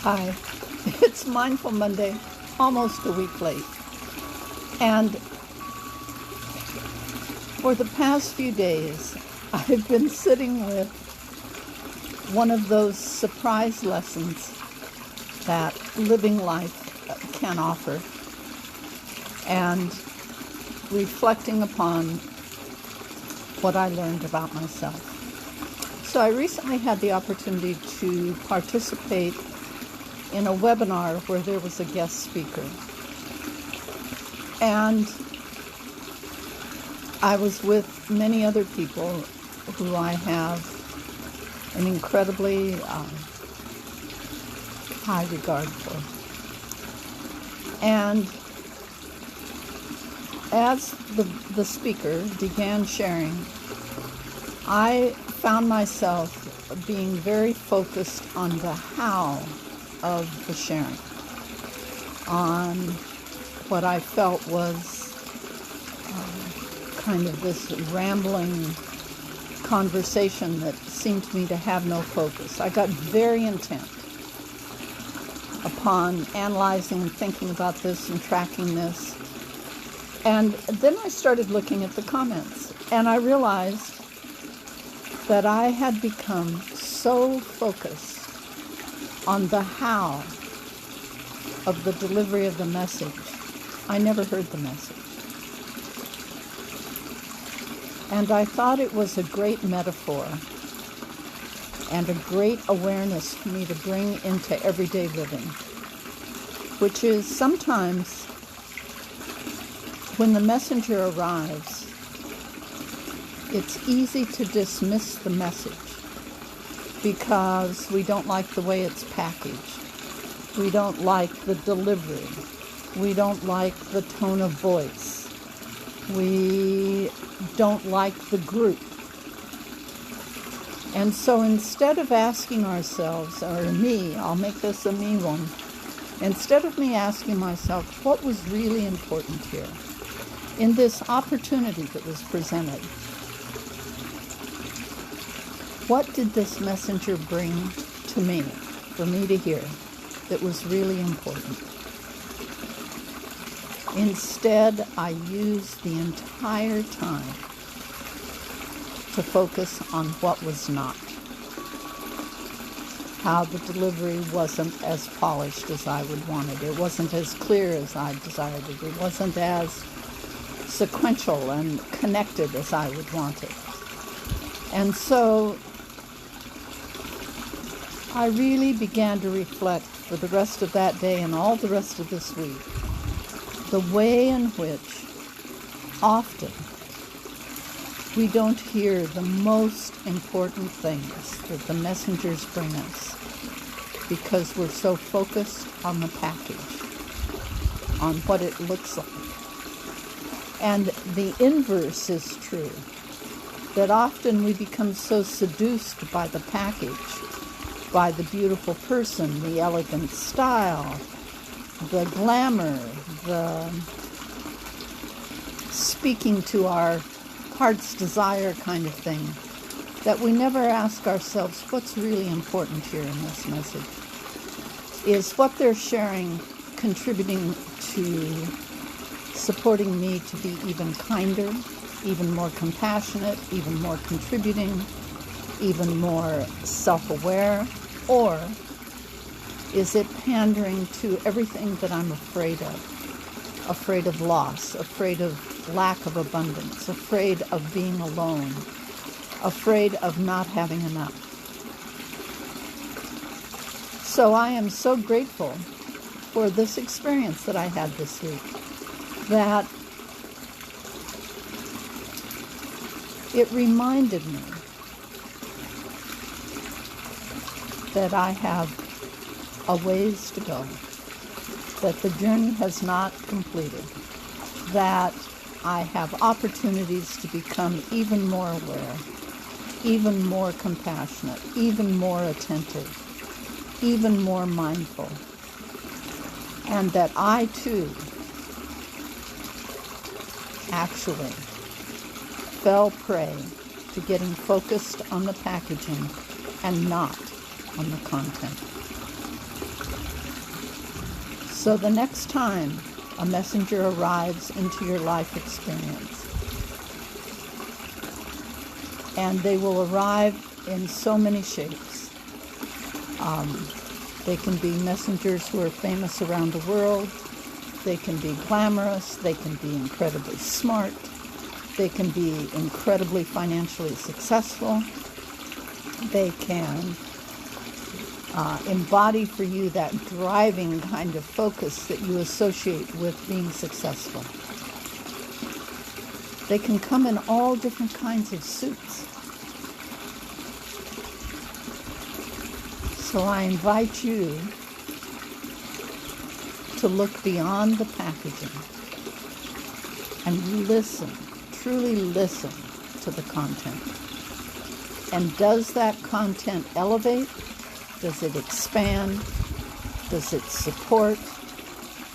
Hi, it's Mindful Monday, almost a week late. And for the past few days, I've been sitting with one of those surprise lessons that living life can offer, and reflecting upon what I learned about myself. So I recently had the opportunity to participate in a webinar where there was a guest speaker. And I was with many other people who I have an incredibly high regard for. And as the speaker began sharing, I found myself being very focused on the how of the sharing, on what I felt was kind of this rambling conversation that seemed to me to have no focus. I got very intent upon analyzing and thinking about this and tracking this. And then I started looking at the comments, and I realized that I had become so focused on the how of the delivery of the message, I never heard the message. And I thought it was a great metaphor and a great awareness for me to bring into everyday living, which is sometimes when the messenger arrives, it's easy to dismiss the message because we don't like the way it's packaged. We don't like the delivery. We don't like the tone of voice. We don't like the group. And so instead of asking ourselves, or me, I'll make this a me one, instead of me asking myself, what was really important here in this opportunity that was presented? What did this messenger bring to me, for me to hear, that was really important? Instead, I used the entire time to focus on what was not. How the delivery wasn't as polished as I would want it. It wasn't as clear as I desired it. It wasn't as sequential and connected as I would want it. And so I really began to reflect for the rest of that day and all the rest of this week the way in which often we don't hear the most important things that the messengers bring us because we're so focused on the package, on what it looks like. And the inverse is true, that often we become so seduced by the package, by the beautiful person, the elegant style, the glamour, the speaking to our heart's desire kind of thing, that we never ask ourselves, what's really important here in this message? Is what they're sharing contributing to supporting me to be even kinder, even more compassionate, even more contributing, even more self-aware? Or is it pandering to everything that I'm afraid of loss, afraid of lack of abundance, afraid of being alone, afraid of not having enough? So I am so grateful for this experience that I had this week, that it reminded me that I have a ways to go, that the journey has not completed, that I have opportunities to become even more aware, even more compassionate, even more attentive, even more mindful, and that I too actually fell prey to getting focused on the packaging and not on the content. So the next time a messenger arrives into your life experience, and they will arrive in so many shapes. They can be messengers who are famous around the world. They can be glamorous. They can be incredibly smart. They can be incredibly financially successful. They can embody for you that driving kind of focus that you associate with being successful. They can come in all different kinds of suits. So I invite you to look beyond the packaging and listen, truly listen to the content. And does that content elevate? Does it expand? Does it support?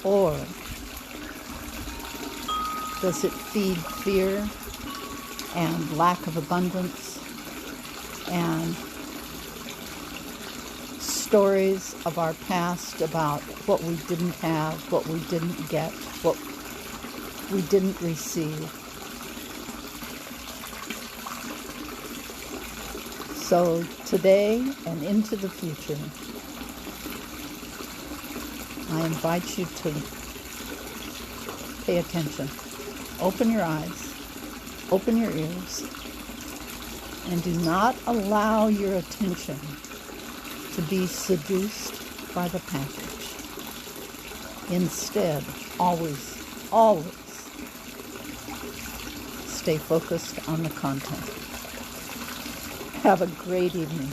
Or does it feed fear and lack of abundance and stories of our past about what we didn't have, what we didn't get, what we didn't receive? So today and into the future, I invite you to pay attention. Open your eyes, open your ears, and do not allow your attention to be seduced by the package. Instead, always stay focused on the content. Have a great evening.